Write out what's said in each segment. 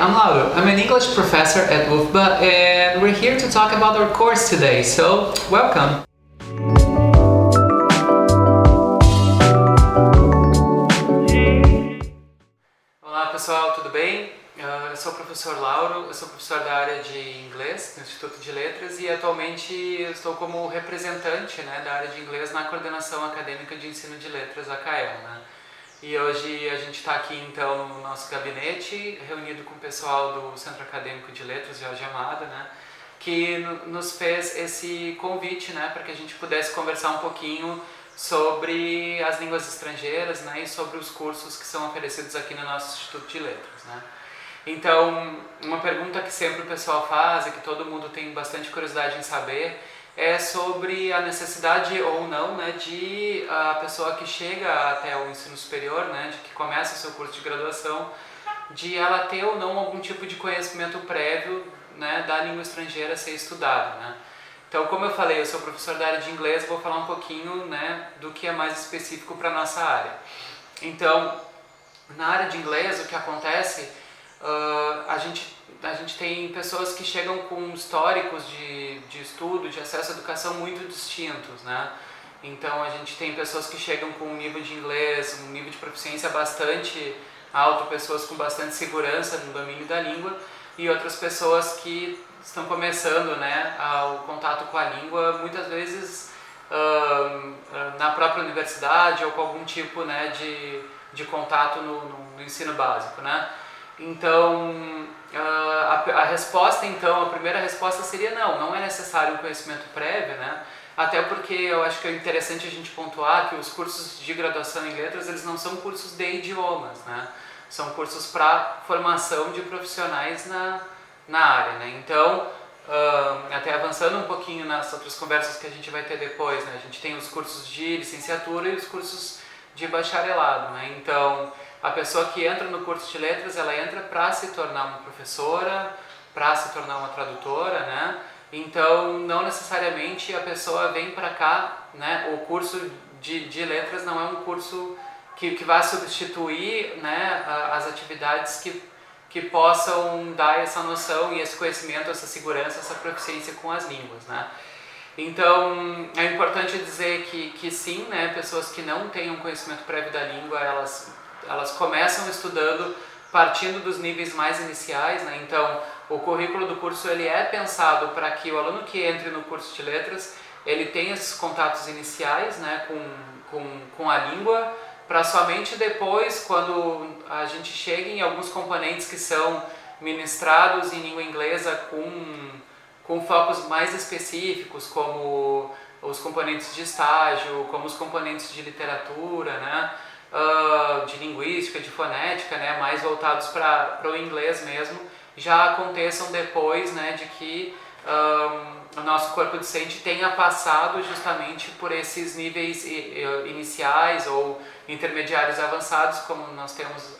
I'm Lauro. I'm an English professor at UFBA and we're here to talk about our course today, so welcome! Olá pessoal, tudo bem? Eu sou o professor Lauro, eu sou professor da área de inglês no Instituto de Letras e atualmente estou como representante, da área de inglês na Coordenação Acadêmica de Ensino de Letras, a CAEL. E hoje a gente está aqui então no nosso gabinete, reunido com o pessoal do Centro Acadêmico de Letras, Jorge Amado, que nos fez esse convite para que a gente pudesse conversar um pouquinho sobre as línguas estrangeiras e sobre os cursos que são oferecidos aqui no nosso Instituto de Letras. Então, uma pergunta que sempre o pessoal faz e que todo mundo tem bastante curiosidade em saber é sobre a necessidade ou não de a pessoa que chega até o ensino superior, de que começa o seu curso de graduação, de ela ter ou não algum tipo de conhecimento prévio da língua estrangeira a ser estudada. Então, como eu falei, eu sou professor da área de inglês, vou falar um pouquinho do que é mais específico para a nossa área. Então, na área de inglês, o que acontece, a gente tem pessoas que chegam com históricos de estudo, de acesso à educação muito distintos. Então, a gente tem pessoas que chegam com um nível de inglês, um nível de proficiência bastante alto, pessoas com bastante segurança no domínio da língua, e outras pessoas que estão começando o contato com a língua, muitas vezes na própria universidade ou com algum tipo de contato no ensino básico. Então, a resposta, a primeira resposta seria não é necessário um conhecimento prévio, até porque eu acho que é interessante a gente pontuar que os cursos de graduação em letras, eles não são cursos de idiomas, são cursos para formação de profissionais na área, Então, até avançando um pouquinho nas outras conversas que a gente vai ter depois, a gente tem os cursos de licenciatura e os cursos de bacharelado, Então, a pessoa que entra no curso de letras, ela entra para se tornar uma professora, para se tornar uma tradutora, Então, não necessariamente a pessoa vem para cá, O curso de letras não é um curso que vai substituir, as atividades que possam dar essa noção e esse conhecimento, essa segurança, essa proficiência com as línguas, Então, é importante dizer que sim, pessoas que não têm um conhecimento prévio da língua, elas começam estudando partindo dos níveis mais iniciais, Então, o currículo do curso ele é pensado para que o aluno que entre no curso de letras, ele tenha esses contatos iniciais, com a língua, para somente depois, quando a gente chega em alguns componentes que são ministrados em língua inglesa com focos mais específicos, como os componentes de estágio, como os componentes de literatura, de linguística, de fonética, mais voltados para o inglês mesmo, já aconteçam depois de que o nosso corpo docente tenha passado justamente por esses níveis iniciais ou intermediários avançados, como nós temos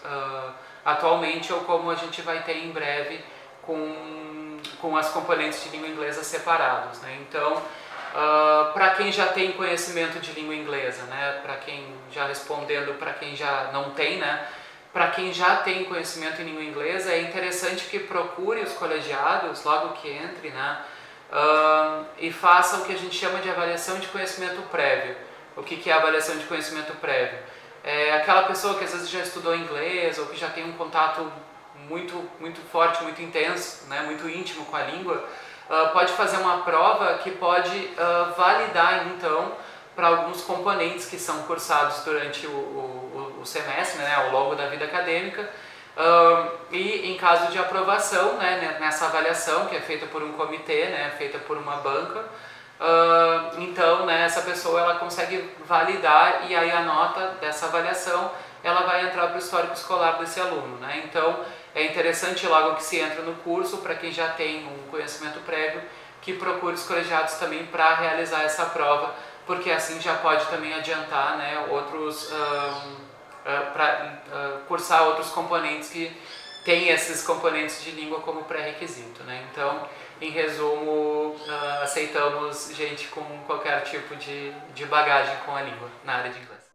atualmente ou como a gente vai ter em breve com as componentes de língua inglesa separados. Então, para quem já tem conhecimento de língua inglesa, para quem já respondendo, para quem já não tem, para quem já tem conhecimento em língua inglesa, é interessante que procure os colegiados logo que entre, e faça o que a gente chama de avaliação de conhecimento prévio. O que é a avaliação de conhecimento prévio? É aquela pessoa que às vezes já estudou inglês ou que já tem um contato muito, muito forte, muito intenso, muito íntimo com a língua, pode fazer uma prova que pode validar então para alguns componentes que são cursados durante o semestre, ao longo da vida acadêmica, e em caso de aprovação, nessa avaliação que é feita por um comitê, feita por uma banca, então essa pessoa ela consegue validar e aí a nota dessa avaliação ela vai entrar para o histórico escolar desse aluno. Então é interessante logo que se entra no curso, para quem já tem um conhecimento prévio, que procure os colegiados também para realizar essa prova, porque assim já pode também adiantar outros, para cursar outros componentes que têm esses componentes de língua como pré-requisito. Então, em resumo, aceitamos gente com qualquer tipo de bagagem com a língua na área de inglês.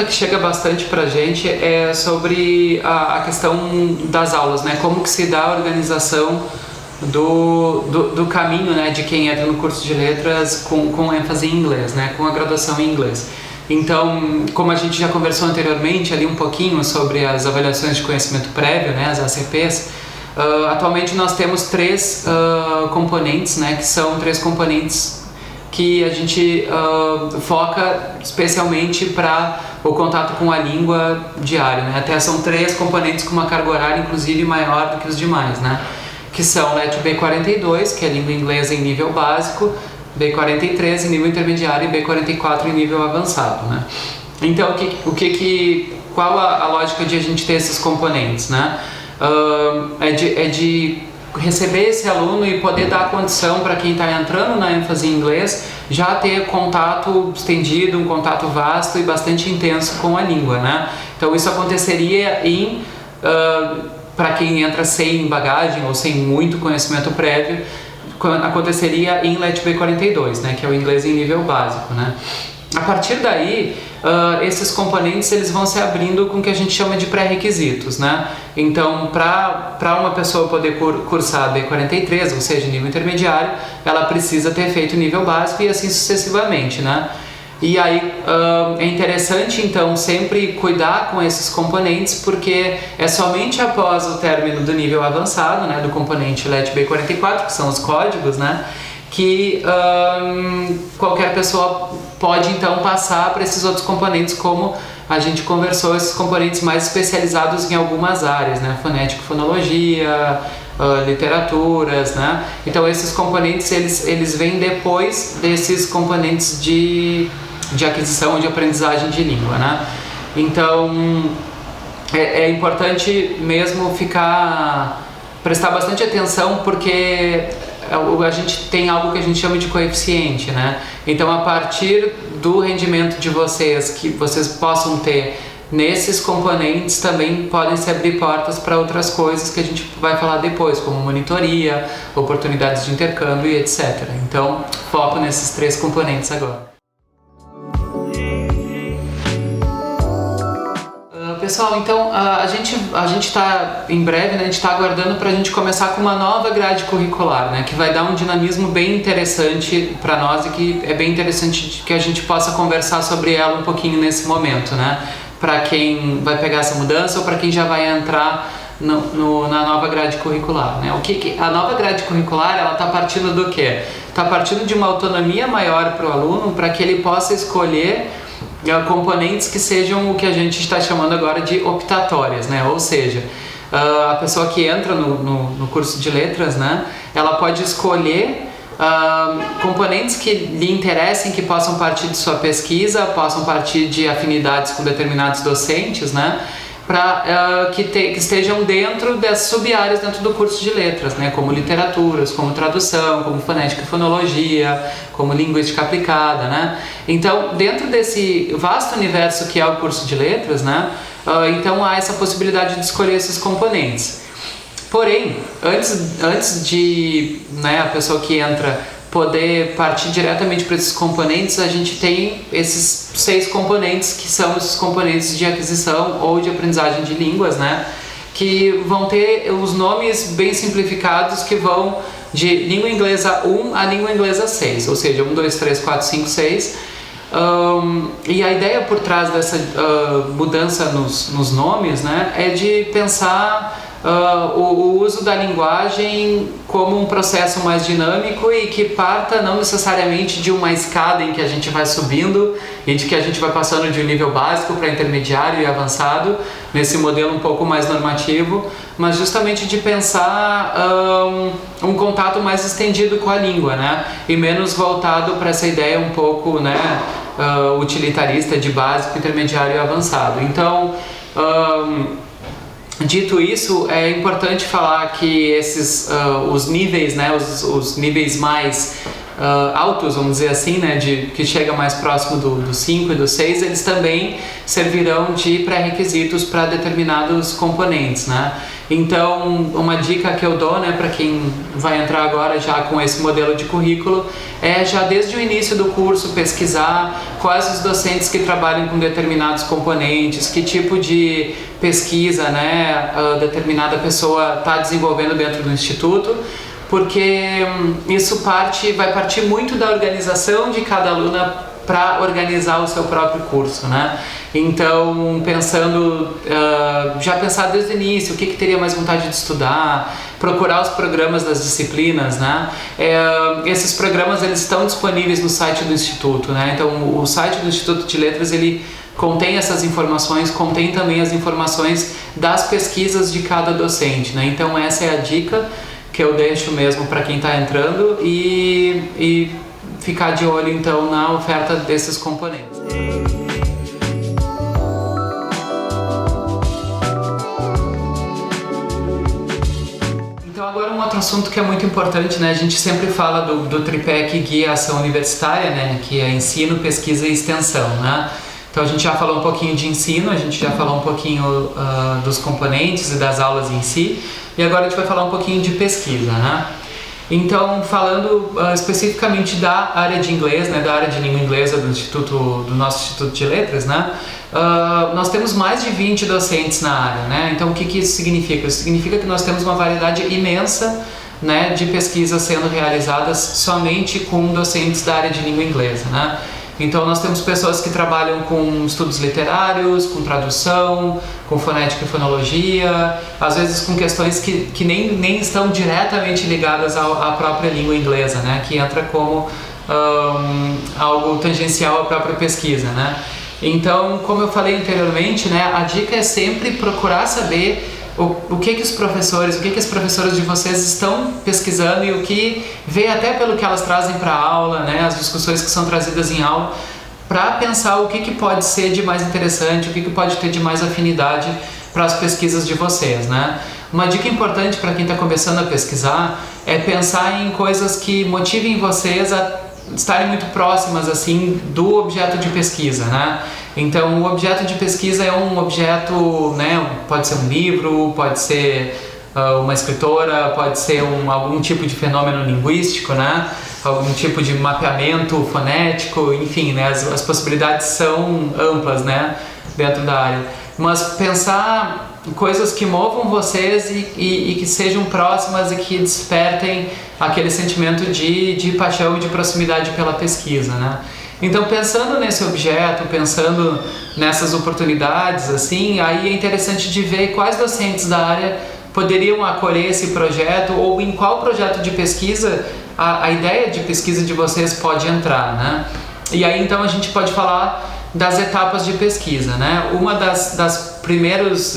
pergunta que chega bastante pra gente é sobre a questão das aulas, né? Como que se dá a organização do caminho, né, de quem entra no curso de letras com ênfase em inglês, né? Com a graduação em inglês. Então, como a gente já conversou anteriormente ali um pouquinho sobre as avaliações de conhecimento prévio, né, as ACPs, atualmente nós temos três componentes, né, que são três componentes que a gente foca especialmente para o contato com a língua diário, né? Até são três componentes com uma carga horária inclusive maior do que os demais, né? Que são LET B42, que é a língua inglesa em nível básico, B43 em nível intermediário e B44 em nível avançado, né? Então, qual a lógica de a gente ter esses componentes, né? É de receber esse aluno e poder dar a condição para quem está entrando na ênfase em inglês já ter contato estendido, um contato vasto e bastante intenso com a língua, né? Então isso aconteceria para quem entra sem bagagem ou sem muito conhecimento prévio, aconteceria em LET B42, né? Que é o inglês em nível básico, né? A partir daí, esses componentes eles vão se abrindo com o que a gente chama de pré-requisitos, né? Então, para uma pessoa poder cursar B43, ou seja, nível intermediário, ela precisa ter feito nível básico e assim sucessivamente, né? E aí é interessante então sempre cuidar com esses componentes, porque é somente após o término do nível avançado, né, do componente LET B44, que são os códigos, né, que qualquer pessoa pode então passar para esses outros componentes, como a gente conversou, esses componentes mais especializados em algumas áreas, né, fonética e fonologia, literaturas, né. Então esses componentes eles vêm depois desses componentes de aquisição, de aprendizagem de língua, né. Então é importante mesmo prestar bastante atenção, porque a gente tem algo que a gente chama de coeficiente, né? Então, a partir do rendimento de vocês, que vocês possam ter nesses componentes, também podem se abrir portas para outras coisas que a gente vai falar depois, como monitoria, oportunidades de intercâmbio e etc. Então, foco nesses três componentes agora. Pessoal, então a gente está em breve, né, a gente está aguardando para a gente começar com uma nova grade curricular, né, que vai dar um dinamismo bem interessante para nós e que é bem interessante que a gente possa conversar sobre ela um pouquinho nesse momento, né, para quem vai pegar essa mudança ou para quem já vai entrar na nova grade curricular, né. A nova grade curricular, ela está partindo do quê? Está partindo de uma autonomia maior para o aluno, para que ele possa escolher componentes que sejam o que a gente está chamando agora de optatórias, né? Ou seja, a pessoa que entra no curso de letras, né, ela pode escolher componentes que lhe interessem, que possam partir de sua pesquisa, possam partir de afinidades com determinados docentes, né, para que estejam dentro das sub-áreas dentro do curso de letras, né, como literaturas, como tradução, como fonética e fonologia, como linguística aplicada, né. Então, dentro desse vasto universo que é o curso de letras, né, então há essa possibilidade de escolher esses componentes. Porém, antes de, né, a pessoa que entra poder partir diretamente para esses componentes, a gente tem esses 6 componentes, que são os componentes de aquisição ou de aprendizagem de línguas, né, que vão ter os nomes bem simplificados, que vão de língua inglesa 1 a língua inglesa 6, ou seja, 1, 2, 3, 4, 5, 6. E a ideia por trás dessa mudança nos nomes, né, é de pensar o uso da linguagem como um processo mais dinâmico e que parta não necessariamente de uma escada em que a gente vai subindo e de que a gente vai passando de um nível básico para intermediário e avançado, nesse modelo um pouco mais normativo, mas justamente de pensar um contato mais estendido com a língua, né? E menos voltado para essa ideia um pouco, né, utilitarista de básico, intermediário e avançado. Então, dito isso, é importante falar que esses os níveis, né, os níveis mais altos, vamos dizer assim, né, que chega mais próximo do 5 e do 6, eles também servirão de pré-requisitos para determinados componentes, né? Então, uma dica que eu dou, né, para quem vai entrar agora já com esse modelo de currículo é já desde o início do curso pesquisar quais os docentes que trabalham com determinados componentes, que tipo de pesquisa, né, determinada pessoa está desenvolvendo dentro do instituto, porque isso vai partir muito da organização de cada aluna para organizar o seu próprio curso, né? Então, já pensar desde o início o que teria mais vontade de estudar, procurar os programas das disciplinas, né? Esses programas eles estão disponíveis no site do Instituto, né? Então, o site do Instituto de Letras ele contém essas informações, contém também as informações das pesquisas de cada docente, né? Então, essa é a dica que eu deixo mesmo para quem está entrando e ficar de olho então na oferta desses componentes. Então agora um outro assunto que é muito importante, né? A gente sempre fala do tripé que guia a ação universitária, né? Que é ensino, pesquisa e extensão, né? Então a gente já falou um pouquinho de ensino, a gente já falou um pouquinho dos componentes e das aulas em si, e agora a gente vai falar um pouquinho de pesquisa, né? Então, falando especificamente da área de inglês, né, da área de língua inglesa do nosso Instituto de Letras, né, nós temos mais de 20 docentes na área, né? Então, o que isso significa? Isso significa que nós temos uma variedade imensa, né, de pesquisas sendo realizadas somente com docentes da área de língua inglesa, né? Então nós temos pessoas que trabalham com estudos literários, com tradução, com fonética e fonologia, às vezes com questões que nem estão diretamente ligadas à própria língua inglesa, né? Que entra como algo tangencial à própria pesquisa, né? Então, como eu falei anteriormente, né, a dica é sempre procurar saber o que os professores, o que as professoras de vocês estão pesquisando e o que vê até pelo que elas trazem para a aula, né, as discussões que são trazidas em aula, para pensar o que pode ser de mais interessante, o que pode ter de mais afinidade para as pesquisas de vocês, né? Uma dica importante para quem está começando a pesquisar é pensar em coisas que motivem vocês a estarem muito próximas assim do objeto de pesquisa, né? Então, o objeto de pesquisa é um objeto, né? Pode ser um livro, pode ser uma escritora, pode ser algum tipo de fenômeno linguístico, né? Algum tipo de mapeamento fonético, enfim, né? As possibilidades são amplas, né? Dentro da área. Mas pensar coisas que movam vocês e que sejam próximas e que despertem aquele sentimento de paixão e de proximidade pela pesquisa, né? Então, pensando nesse objeto, pensando nessas oportunidades, assim, aí é interessante de ver quais docentes da área poderiam acolher esse projeto ou em qual projeto de pesquisa a ideia de pesquisa de vocês pode entrar, né? E aí, então, a gente pode falar das etapas de pesquisa, né? Uma das primeiras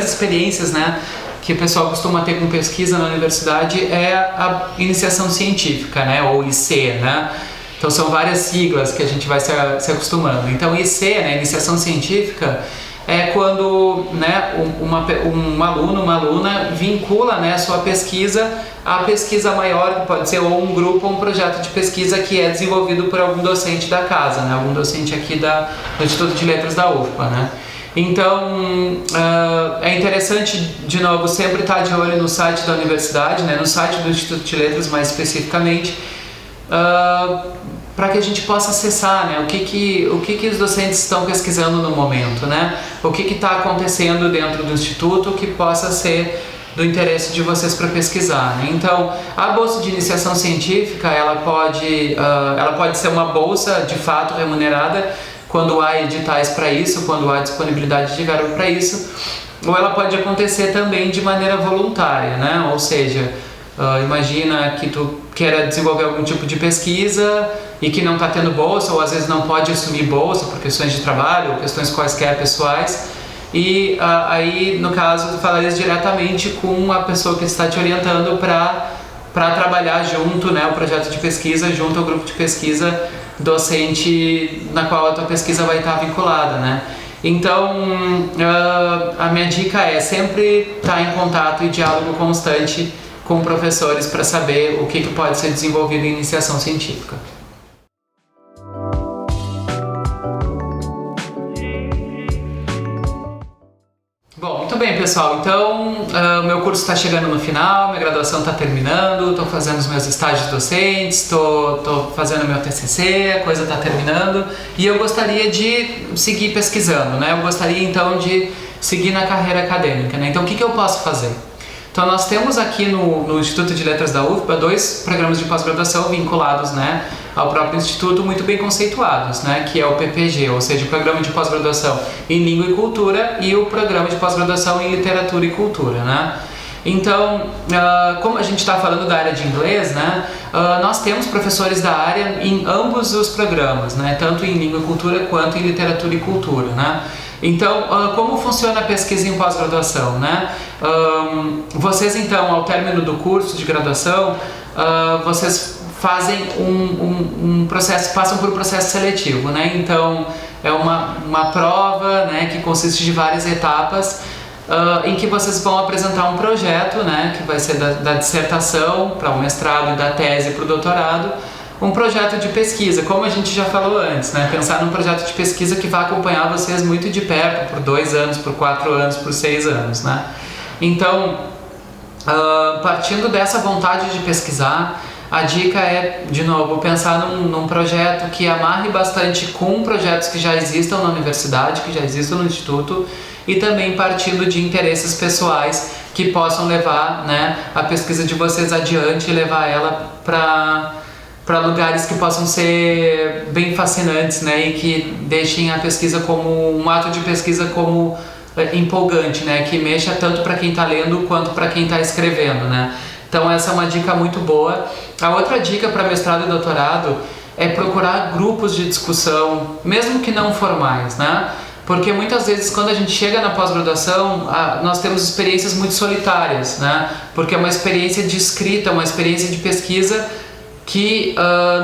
experiências, né, que o pessoal costuma ter com pesquisa na universidade é a iniciação científica, né, ou IC, né? Então são várias siglas que a gente vai se acostumando. Então IC, né, iniciação científica, é quando, né, um aluno, uma aluna vincula, né, a sua pesquisa à pesquisa maior, que pode ser ou um grupo ou um projeto de pesquisa que é desenvolvido por algum docente da casa, né, algum docente aqui do Instituto de Letras da UFPA, né. Então, é interessante, de novo, sempre estar de olho no site da universidade, né, no site do Instituto de Letras mais especificamente, para que a gente possa acessar, né, o que os docentes estão pesquisando no momento, né, o que está acontecendo dentro do Instituto que possa ser do interesse de vocês para pesquisar, né? Então, a bolsa de iniciação científica, ela pode ser uma bolsa de fato remunerada quando há editais para isso, quando há disponibilidade de verba para isso, ou ela pode acontecer também de maneira voluntária, né? Ou seja, imagina que tu queira desenvolver algum tipo de pesquisa e que não está tendo bolsa, ou às vezes não pode assumir bolsa por questões de trabalho, ou questões quaisquer pessoais, e aí, no caso, tu falarias diretamente com a pessoa que está te orientando para trabalhar junto, né, o projeto de pesquisa, junto ao grupo de pesquisa docente na qual a tua pesquisa vai estar vinculada, né? Então, a minha dica é sempre estar em contato e diálogo constante com professores para saber o que pode ser desenvolvido em iniciação científica. Bom, muito bem, pessoal. Então, o meu curso está chegando no final, minha graduação está terminando, estou fazendo os meus estágios docentes, estou fazendo meu TCC, a coisa está terminando e eu gostaria de seguir pesquisando, né? Eu gostaria, então, de seguir na carreira acadêmica, né? Então, o que eu posso fazer? Então, nós temos aqui no Instituto de Letras da UFBA 2 programas de pós-graduação vinculados, né, ao próprio Instituto, muito bem conceituados, né, que é o PPG, ou seja, o Programa de Pós-Graduação em Língua e Cultura e o Programa de Pós-Graduação em Literatura e Cultura, né. Então, como a gente está falando da área de inglês, né, nós temos professores da área em ambos os programas, né, tanto em Língua e Cultura quanto em Literatura e Cultura, né. Então, como funciona a pesquisa em pós-graduação, né? Vocês, então, ao término do curso de graduação, vocês fazem um processo, passam por um processo seletivo, né? Então, é uma prova, né, que consiste de várias etapas, em que vocês vão apresentar um projeto, né, que vai ser da dissertação para o mestrado e da tese para o doutorado, um projeto de pesquisa, como a gente já falou antes, né? Pensar num projeto de pesquisa que vai acompanhar vocês muito de perto, por 2 anos, por 4 anos, por 6 anos, né? Então, partindo dessa vontade de pesquisar, a dica é, de novo, pensar num projeto que amarre bastante com projetos que já existam na universidade, que já existam no instituto, e também partindo de interesses pessoais que possam levar, né, a pesquisa de vocês adiante e levar ela para lugares que possam ser bem fascinantes, né, e que deixem a pesquisa como um ato de pesquisa como empolgante, né, que mexa tanto para quem está lendo quanto para quem está escrevendo, né. Então essa é uma dica muito boa. A outra dica para mestrado e doutorado é procurar grupos de discussão, mesmo que não formais, né, porque muitas vezes quando a gente chega na pós-graduação, nós temos experiências muito solitárias, né, porque é uma experiência de escrita, uma experiência de pesquisa que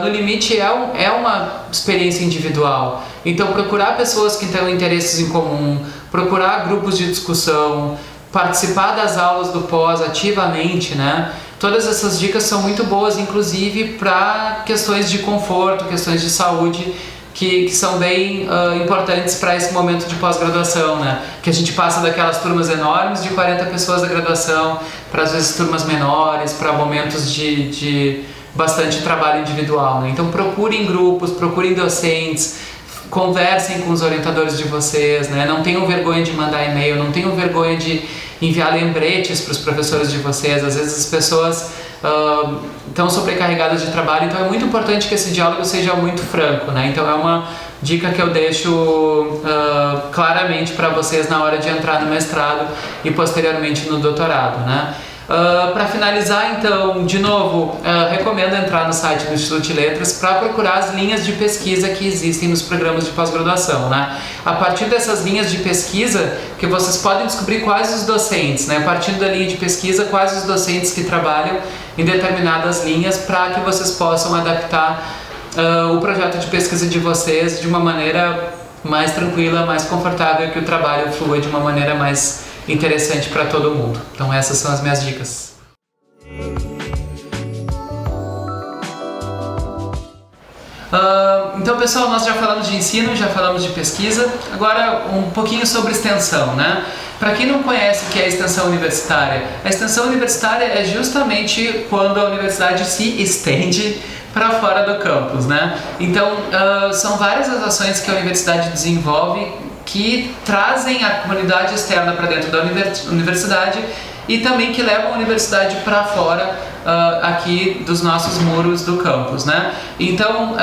no limite é uma experiência individual. Então procurar pessoas que tenham interesses em comum, procurar grupos de discussão, participar das aulas do pós ativamente, né? Todas essas dicas são muito boas, inclusive para questões de conforto, questões de saúde, que são bem importantes para esse momento de pós-graduação, né? Que a gente passa daquelas turmas enormes de 40 pessoas da graduação para às vezes turmas menores, para momentos de bastante trabalho individual, né? Então procurem grupos, procurem docentes, conversem com os orientadores de vocês, né? Não tenham vergonha de mandar e-mail, não tenham vergonha de enviar lembretes para os professores de vocês. Às vezes as pessoas estão sobrecarregadas de trabalho, então é muito importante que esse diálogo seja muito franco, né? Então é uma dica que eu deixo claramente para vocês na hora de entrar no mestrado e posteriormente no doutorado, né? Para finalizar, então, de novo, recomendo entrar no site do Instituto de Letras para procurar as linhas de pesquisa que existem nos programas de pós-graduação, né? A partir dessas linhas de pesquisa que vocês podem descobrir quais os docentes, né? Partindo da linha de pesquisa, quais os docentes que trabalham em determinadas linhas para que vocês possam adaptar o projeto de pesquisa de vocês de uma maneira mais tranquila, mais confortável, que o trabalho flua de uma maneira mais interessante para todo mundo. Então essas são as minhas dicas. Então pessoal, nós já falamos de ensino, já falamos de pesquisa, agora um pouquinho sobre extensão, né? Para quem não conhece o que é a extensão universitária, a extensão universitária é justamente quando a universidade se estende para fora do campus, né? Então são várias as ações que a universidade desenvolve que trazem a comunidade externa para dentro da universidade e também que levam a universidade para fora aqui dos nossos muros do campus, né? Então,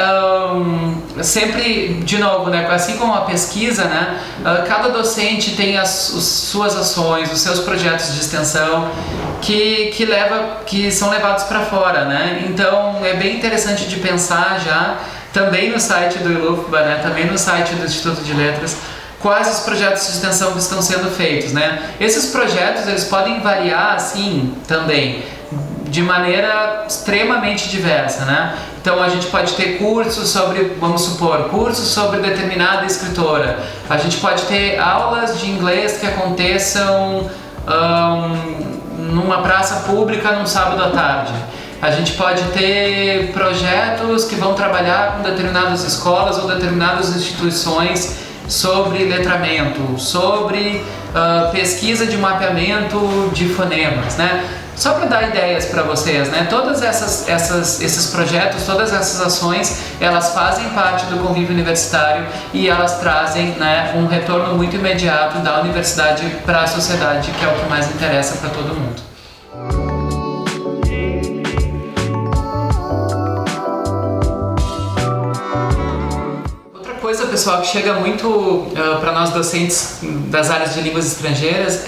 sempre, de novo, né, assim como a pesquisa, né, cada docente tem as suas ações, os seus projetos de extensão que são levados para fora, né? Então, é bem interessante de pensar já, também no site do ILUFBA, né, também no site do Instituto de Letras, quais os projetos de extensão que estão sendo feitos, né? Esses projetos, eles podem variar, assim, também, de maneira extremamente diversa, né? Então a gente pode ter cursos sobre, vamos supor, cursos sobre determinada escritora. A gente pode ter aulas de inglês que aconteçam numa praça pública num sábado à tarde. A gente pode ter projetos que vão trabalhar com determinadas escolas ou determinadas instituições sobre letramento, sobre pesquisa de mapeamento de fonemas, né? Só para dar ideias para vocês, né? Todas esses projetos, todas essas ações, elas fazem parte do convívio universitário e elas trazem, né, um retorno muito imediato da universidade para a sociedade, que é o que mais interessa para todo mundo. Coisa, pessoal, que chega muito para nós docentes das áreas de línguas estrangeiras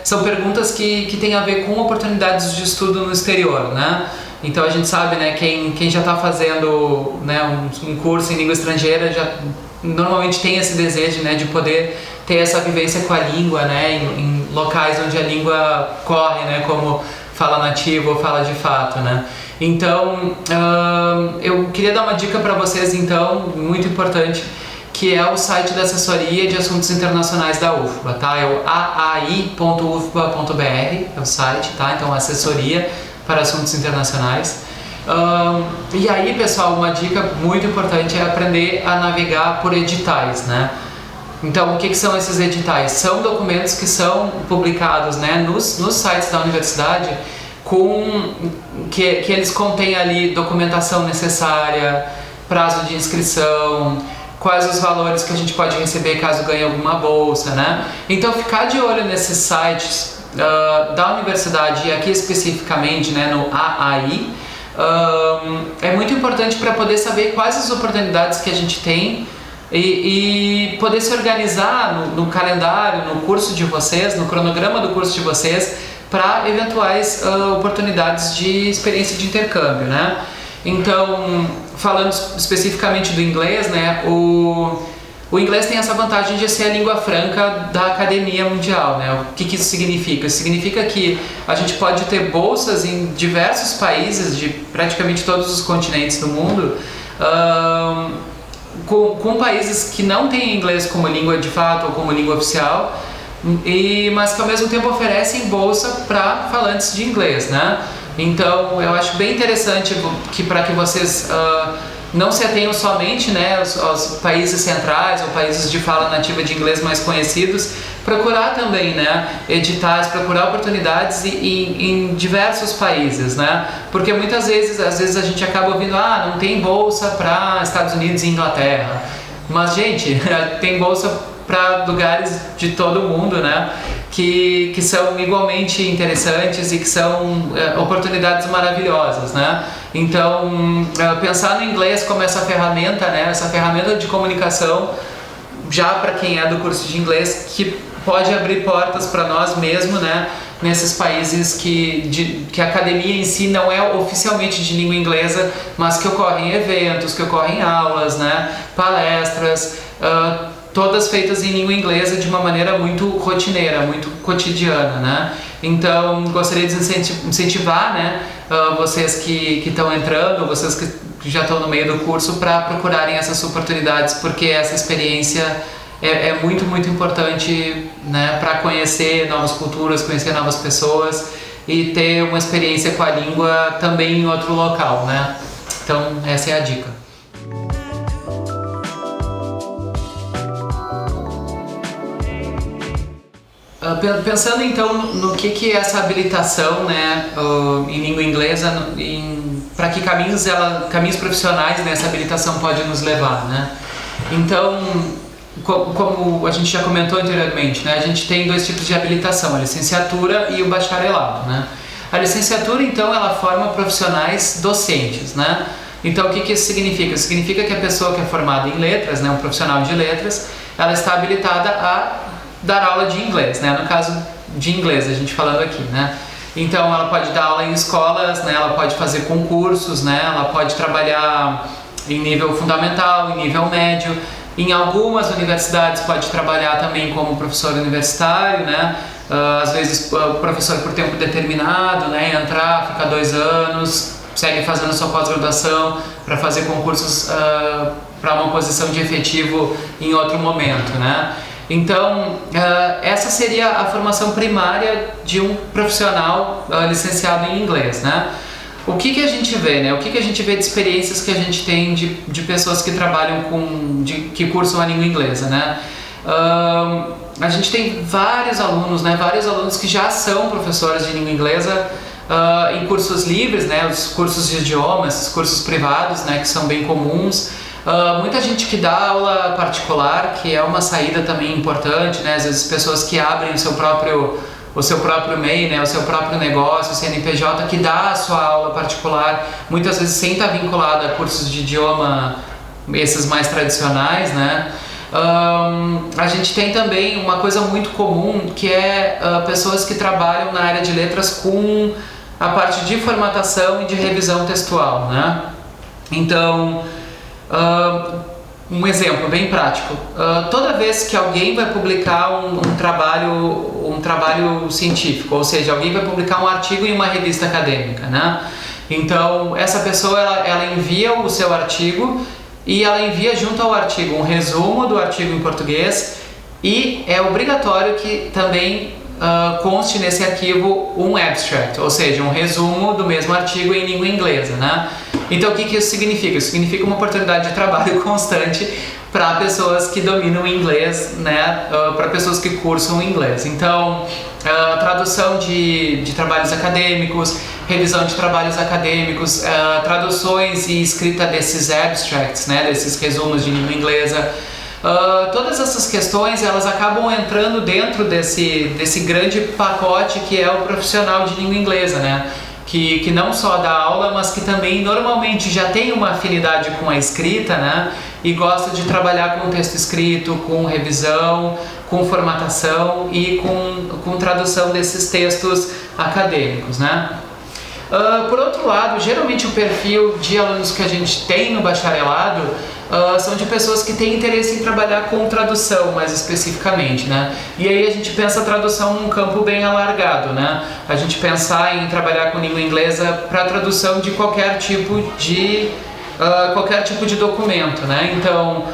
são perguntas que têm a ver com oportunidades de estudo no exterior, né? Então a gente sabe, né, quem já está fazendo, né, um curso em língua estrangeira já normalmente tem esse desejo, né, de poder ter essa vivência com a língua, né, em locais onde a língua corre, né, como fala nativo ou fala de fato, né? Então, eu queria dar uma dica para vocês, então, muito importante, que é o site da Assessoria de Assuntos Internacionais da UFBA, tá? É o aai.ufba.br, é o site, tá? Então, Assessoria para Assuntos Internacionais. E aí, pessoal, uma dica muito importante é aprender a navegar por editais, né? Então, o que são esses editais? São documentos que são publicados, né, nos sites da universidade, que eles contêm ali documentação necessária, prazo de inscrição, quais os valores que a gente pode receber caso ganhe alguma bolsa, né? Então, ficar de olho nesses sites da universidade, e aqui especificamente, né, no AAI, é muito importante para poder saber quais as oportunidades que a gente tem e poder se organizar no calendário, no curso de vocês, no cronograma do curso de vocês, para eventuais oportunidades de experiência de intercâmbio, né? Então, falando especificamente do inglês, né, o inglês tem essa vantagem de ser a língua franca da academia mundial, né? O que isso significa? Isso significa que a gente pode ter bolsas em diversos países de praticamente todos os continentes do mundo, com países que não têm inglês como língua de fato ou como língua oficial, mas que ao mesmo tempo oferecem bolsa para falantes de inglês, né? Então eu acho bem interessante para que vocês não se atenham somente, né, aos países centrais ou países de fala nativa de inglês mais conhecidos, procurar também, né, editais, procurar oportunidades em diversos países, né? Porque muitas vezes, às vezes a gente acaba ouvindo, não tem bolsa para Estados Unidos e Inglaterra, mas gente, tem bolsa para lugares de todo o mundo, né? Que são igualmente interessantes e que são oportunidades maravilhosas, né? Então, pensar no inglês como essa ferramenta, né? Essa ferramenta de comunicação, já para quem é do curso de inglês, que pode abrir portas para nós mesmo, né? Nesses países que a academia em si não é oficialmente de língua inglesa, mas que ocorrem eventos, que ocorrem aulas, né? Palestras, todas feitas em língua inglesa de uma maneira muito rotineira, muito cotidiana, né? Então, gostaria de incentivar, né, vocês que estão entrando, vocês que já estão no meio do curso, para procurarem essas oportunidades, porque essa experiência é muito, muito importante, né, para conhecer novas culturas, conhecer novas pessoas e ter uma experiência com a língua também em outro local, né? Então, essa é a dica. Pensando então no que é essa habilitação, né, em língua inglesa, para que caminhos profissionais, né, essa habilitação pode nos levar, né? Então, como a gente já comentou anteriormente, né, a gente tem dois tipos de habilitação, a licenciatura e o bacharelado, né? A licenciatura, então, ela forma profissionais docentes, né? Então, o que isso significa? Significa que a pessoa que é formada em letras, né, um profissional de letras, ela está habilitada a dar aula de inglês, né? No caso de inglês, a gente falando aqui, né? Então, ela pode dar aula em escolas, né? Ela pode fazer concursos, né? Ela pode trabalhar em nível fundamental, em nível médio. Em algumas universidades pode trabalhar também como professor universitário, né? Às vezes professor por tempo determinado, né? Entrar, ficar 2 anos, segue fazendo sua pós-graduação para fazer concursos para uma posição de efetivo em outro momento, né? Então, essa seria a formação primária de um profissional licenciado em inglês, né? o que a gente vê, né? O que a gente vê de experiências que a gente tem de pessoas que trabalham que cursam a língua inglesa, né? A gente tem vários alunos, né? Vários alunos que já são professores de língua inglesa em cursos livres, né? Os cursos de idiomas, os cursos privados, né? Que são bem comuns. Muita gente que dá aula particular, que é uma saída também importante, né? Às vezes pessoas que abrem o seu próprio MEI, né? O seu próprio negócio, o CNPJ, que dá a sua aula particular, muitas vezes sem estar vinculada a cursos de idioma, esses mais tradicionais, né? A gente tem também uma coisa muito comum, que é pessoas que trabalham na área de letras com a parte de formatação e de revisão textual, né? Então, um exemplo bem prático. Toda vez que alguém vai publicar um trabalho científico, ou seja, alguém vai publicar um artigo em uma revista acadêmica, né? Então, essa pessoa ela envia o seu artigo e ela envia junto ao artigo um resumo do artigo em português, e é obrigatório que também conste nesse arquivo um abstract, ou seja, um resumo do mesmo artigo em língua inglesa, né? Então, o que isso significa? Isso significa uma oportunidade de trabalho constante para pessoas que dominam o inglês, né? Para pessoas que cursam inglês. Então, tradução de trabalhos acadêmicos, revisão de trabalhos acadêmicos, traduções e escrita desses abstracts, né? Desses resumos de língua inglesa. Todas essas questões, elas acabam entrando dentro desse grande pacote que é o profissional de língua inglesa, né? Que não só dá aula, mas que também normalmente já tem uma afinidade com a escrita, né? E gosta de trabalhar com texto escrito, com revisão, com formatação e com tradução desses textos acadêmicos, né? Por outro lado, geralmente o perfil de alunos que a gente tem no bacharelado são de pessoas que têm interesse em trabalhar com tradução, mais especificamente, né? E aí a gente pensa a tradução num campo bem alargado, né? A gente pensar em trabalhar com língua inglesa para tradução de qualquer tipo de documento, né? Então,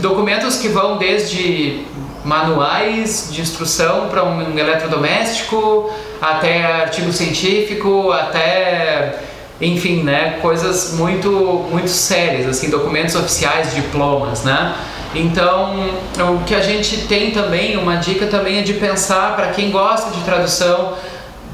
documentos que vão desde manuais de instrução para um eletrodoméstico, até artigo científico, até, enfim, né, coisas muito, muito sérias, assim, documentos oficiais, diplomas, né? Então, o que a gente tem também, uma dica também é de pensar, para quem gosta de tradução,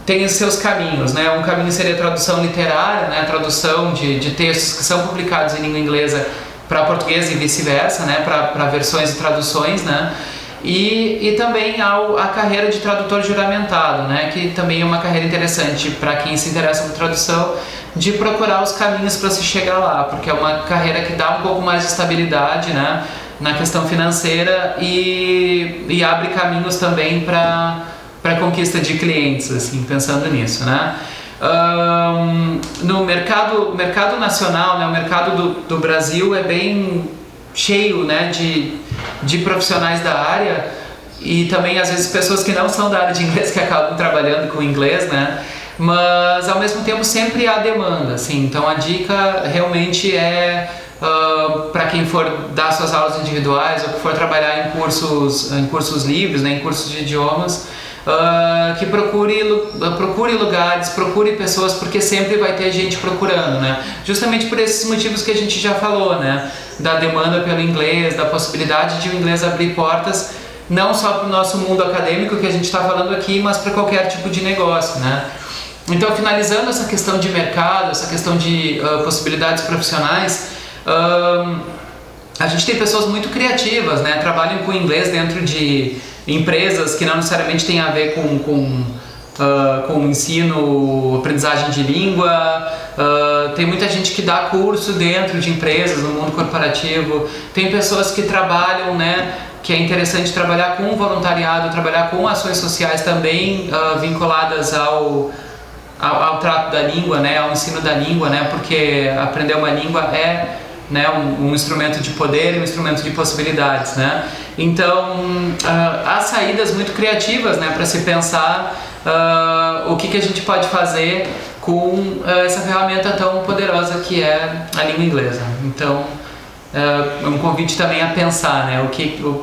tem os seus caminhos, né? Um caminho seria a tradução literária, né? A tradução de textos que são publicados em língua inglesa para português e vice-versa, né? Para versões e traduções, né? E também a carreira de tradutor juramentado, né? Que também é uma carreira interessante para quem se interessa por tradução, de procurar os caminhos para se chegar lá, porque é uma carreira que dá um pouco mais de estabilidade, né? Na questão financeira e abre caminhos também para conquista de clientes, assim, pensando nisso, né? No mercado nacional, né, o mercado do Brasil é bem cheio, né, de profissionais da área, e também às vezes pessoas que não são da área de inglês que acabam trabalhando com inglês, né? Mas ao mesmo tempo sempre há demanda, assim. Então a dica realmente é para quem for dar suas aulas individuais ou que for trabalhar em cursos livres, né, em cursos de idiomas, que procure lugares, procure pessoas, porque sempre vai ter gente procurando, né? Justamente por esses motivos que a gente já falou, né? Da demanda pelo inglês, da possibilidade de o inglês abrir portas, não só para o nosso mundo acadêmico que a gente está falando aqui, mas para qualquer tipo de negócio, né? Então, finalizando essa questão de mercado, essa questão de possibilidades profissionais, a gente tem pessoas muito criativas, né? Trabalham com inglês dentro de empresas que não necessariamente têm a ver com ensino, aprendizagem de língua. Tem muita gente que dá curso dentro de empresas, no mundo corporativo. Tem pessoas que trabalham, né? Que é interessante trabalhar com voluntariado, trabalhar com ações sociais também vinculadas ao trato da língua, né? Ao ensino da língua, né? Porque aprender uma língua é, né, um instrumento de poder e um instrumento de possibilidades, né? Então, há saídas muito criativas, né, para se pensar o que a gente pode fazer com essa ferramenta tão poderosa que é a língua inglesa. Então, é um convite também a pensar, né,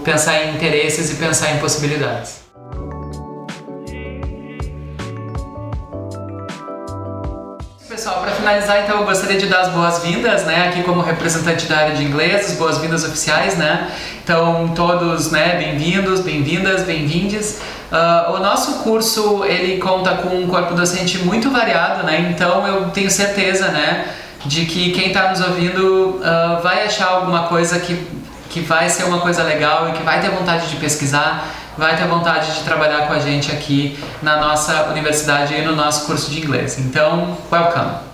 pensar em interesses e pensar em possibilidades. pessoal, para finalizar, então, eu gostaria de dar as boas-vindas, né, aqui como representante da área de inglês, as boas-vindas oficiais, né, então todos, né, bem-vindos, bem-vindas, bem-vindes. O nosso curso, ele conta com um corpo docente muito variado, né, então eu tenho certeza, né, de que quem está nos ouvindo vai achar alguma coisa que vai ser uma coisa legal e que vai ter vontade de pesquisar, vai ter vontade de trabalhar com a gente aqui na nossa universidade e no nosso curso de inglês. Então, welcome!